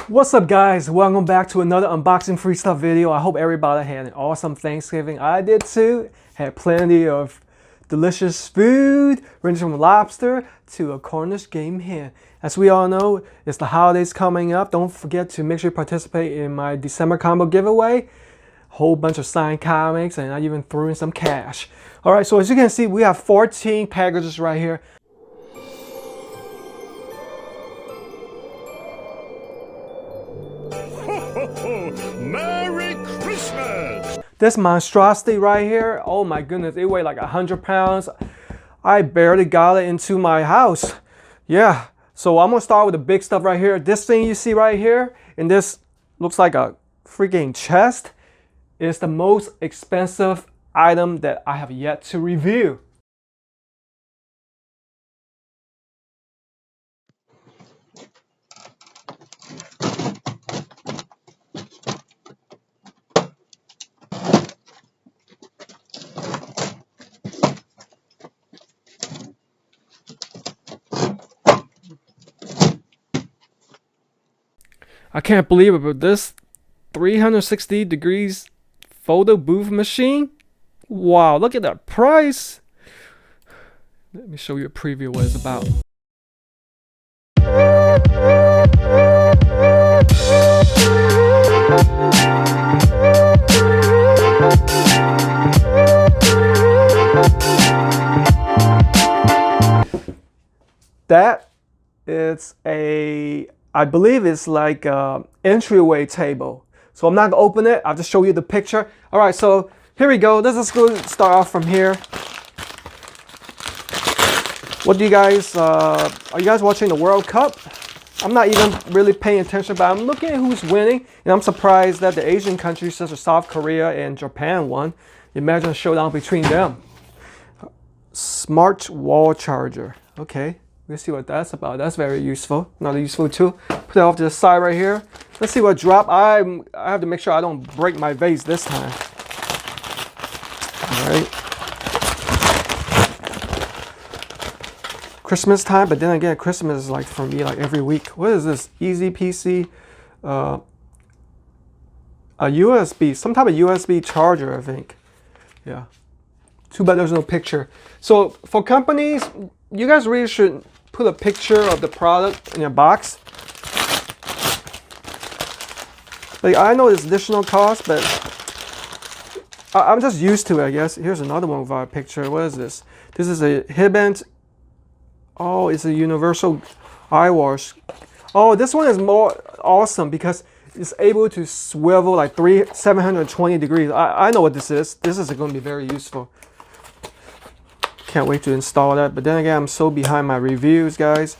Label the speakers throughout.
Speaker 1: What's up, guys? Welcome back to another unboxing free stuff video. I hope everybody had an awesome Thanksgiving. I did too. Had plenty of delicious food, ranging from lobster to a Cornish game hen. As we all know, it's the holidays coming up. Don't forget to make sure you participate in my December combo giveaway. Whole bunch of signed comics, and I even threw in some cash. All right, so as you can see, we have 14 packages right here.
Speaker 2: Merry Christmas!
Speaker 1: This monstrosity right here, oh my goodness, it weighed like 100 pounds. I barely got it into my house. Yeah, so I'm gonna start with the big stuff right here. This thing you see right here, and this looks like a freaking chest, is the most expensive item that I have yet to review. I can't believe it, but this 360 degrees photo booth machine? Wow, look at that price. Let me show you a preview of what it's about. That is I believe it's like an entryway table. So I'm not gonna open it, I'll just show you the picture. All right, so here we go. Let's just go start off from here. What do you guys, are you guys watching the World Cup? I'm not even really paying attention, but I'm looking at who's winning. And I'm surprised that the Asian countries such as South Korea and Japan won. Imagine a showdown between them. Smart wall charger, okay. Let's see what that's about. That's very useful. Another useful tool. Put it off to the side right here. Let's see what drop. I have to make sure I don't break my vase this time. All right. Christmas time, but then again, Christmas is like for me like every week. What is this? Easy PC, a USB, some type of USB charger, I think. Yeah. Too bad there's no picture. So for companies, you guys really should put a picture of the product in your box. Like, I know it's additional cost, but I'm just used to it, I guess. Here's another one without a picture. What is this? This is a Hibent. Oh, it's a universal eye wash. Oh, this one is more awesome because it's able to swivel like 720 degrees. I know what this is. This is going to be very useful. Can't wait to install that, but then again, I'm so behind my reviews, guys.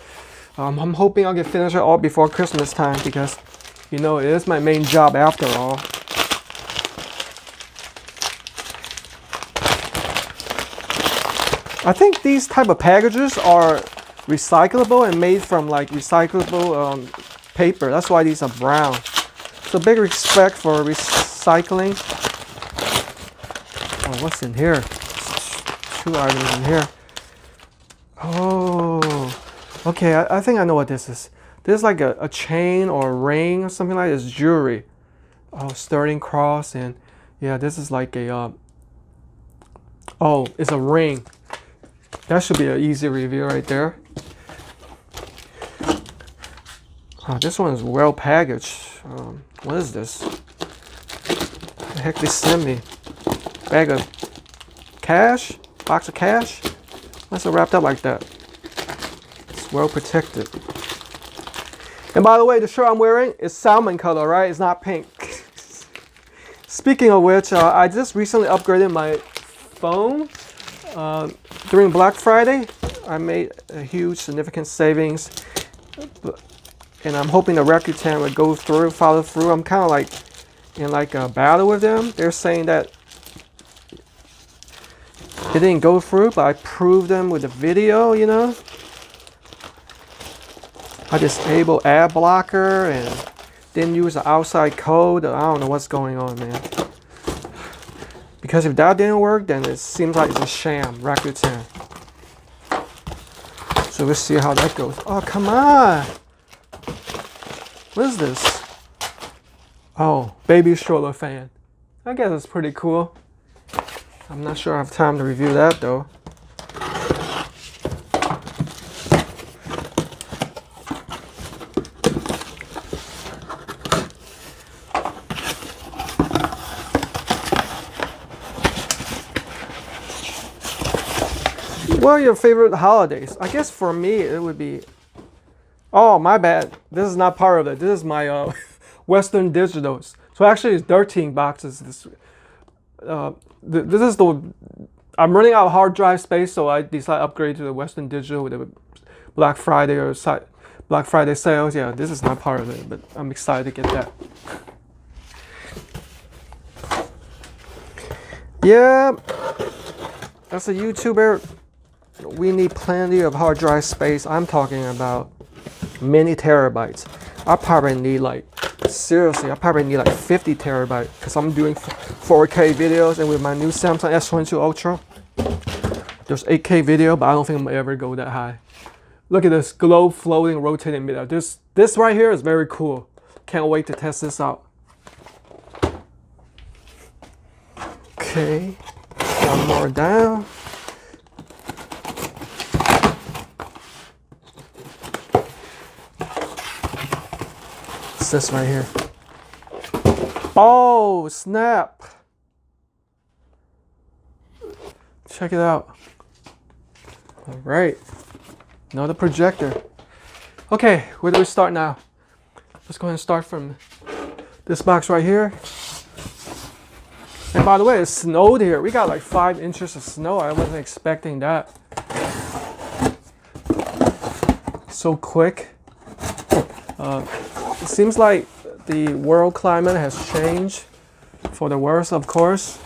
Speaker 1: I'm hoping I'll get finished all before Christmas time because, you know, it is my main job after all. I think these type of packages are recyclable and made from like recyclable paper. That's why these are brown. So big respect for recycling. Oh, what's in here? Two items in here. Oh, okay. I think I know what this is. This is like a chain or a ring or something like this. Jewelry. Oh, sterling cross, and yeah, this is like a. Oh, it's a ring. That should be an easy review right there. Oh, this one is well packaged. What is this? What the heck they sent me? Bag of cash? Box of cash? Why's it wrapped up like that? It's well protected. And by the way, the shirt I'm wearing is salmon color, right? It's not pink. Speaking of which, I just recently upgraded my phone. During Black Friday, I made a huge significant savings. And I'm hoping the Rakuten would follow through. I'm kind of like in like a battle with them. They're saying that it didn't go through, but I proved them with a video, you know. I disabled ad blocker and didn't use the outside code. I don't know what's going on, man. Because if that didn't work, then it seems like it's a sham, Rakuten. So let's see how that goes. Oh, come on. What is this? Oh, baby stroller fan. I guess it's pretty cool. I'm not sure I have time to review that though. What are your favorite holidays? I guess for me it would be... Oh, my bad. This is not part of it. This is my Western Digitals. So actually it's 13 boxes. This is the... I'm running out of hard drive space, so I decided to upgrade to the Western Digital with the Black Friday or Black Friday sales. Yeah, this is not part of it, but I'm excited to get that. Yeah, as a YouTuber, we need plenty of hard drive space. I'm talking about many terabytes. I probably need like, seriously, I probably need like 50 terabytes because I'm doing 4K videos, and with my new Samsung S22 Ultra, there's 8K video, but I don't think I'm ever go that high. Look at this globe floating, rotating midair. This right here is very cool. Can't wait to test this out. Okay, one more down. What's this right here? Oh, snap. Check it out. All right, another projector. Okay, where do we start now? Let's go ahead and start from this box right here. And by the way, it snowed here. We got like 5 inches of snow. I wasn't expecting that. So quick. It seems like the world climate has changed for the worse, of course,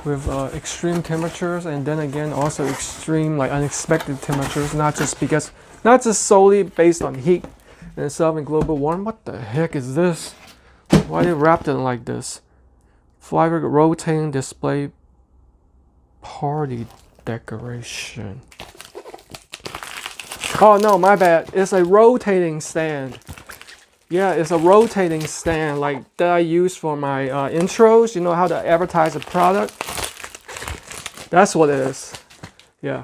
Speaker 1: with extreme temperatures, and then again also extreme, like unexpected temperatures. Not just solely based on heat in itself and global warming. What the heck is this? Why they wrapped it like this? Flywheel rotating display party decoration. Oh no, my bad. It's a rotating stand. Yeah, it's a rotating stand like that I use for my intros. You know how to advertise a product? That's what it is. Yeah.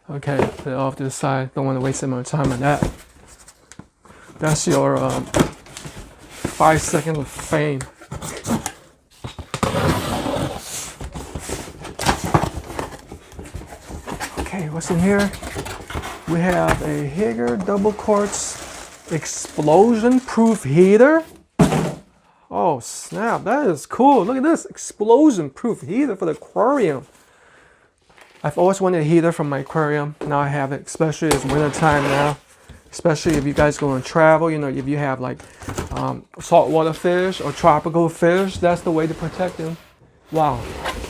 Speaker 1: Okay, put it off to the side. Don't want to waste any time on that. That's your 5 seconds of fame. Okay, what's in here? We have a Hager double quartz explosion-proof heater. Oh snap, that is cool. Look at this, explosion-proof heater for the aquarium. I've always wanted a heater from my aquarium. Now I have it, especially it's winter time now. Especially if you guys go on travel, you know, if you have like saltwater fish or tropical fish, that's the way to protect them. Wow,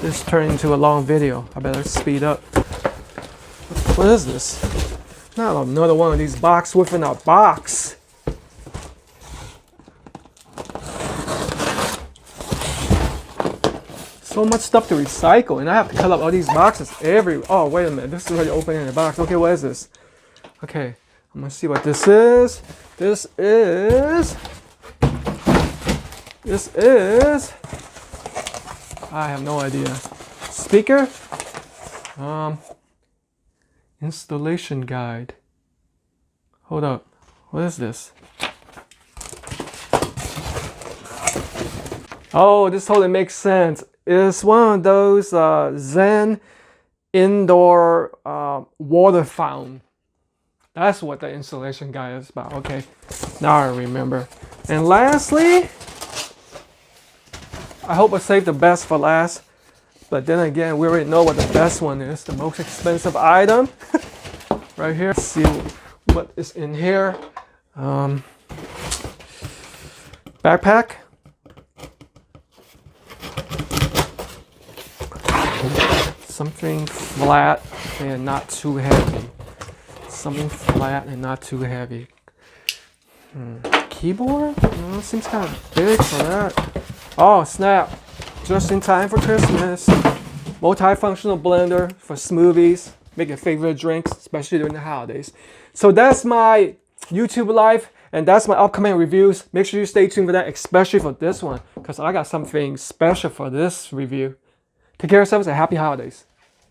Speaker 1: this turned into a long video. I better speed up. What is this? Not another one of these boxes within a box. So much stuff to recycle, and I have to cut up all these boxes every... Oh, wait a minute. This is already opening the box. Okay, what is this? Okay, I'm gonna see what this is. This is... I have no idea. Speaker? Installation guide. Hold up. What is this? Oh, this totally makes sense. It's one of those Zen indoor water fountain. That's what the installation guide is about. Okay, now I remember. And lastly, I hope I saved the best for last. But then again, we already know what the best one is. The most expensive item. Right here. Let's see what is in here. Backpack. Something flat and not too heavy. Something flat and not too heavy. Keyboard? No, it seems kind of big for that. Oh, snap. Just in time for Christmas. Multifunctional blender for smoothies. Make your favorite drinks, especially during the holidays. So that's my YouTube life And that's my upcoming reviews. Make sure you stay tuned for that, especially for this one, because I got something special for this review. Take care of yourselves and happy holidays.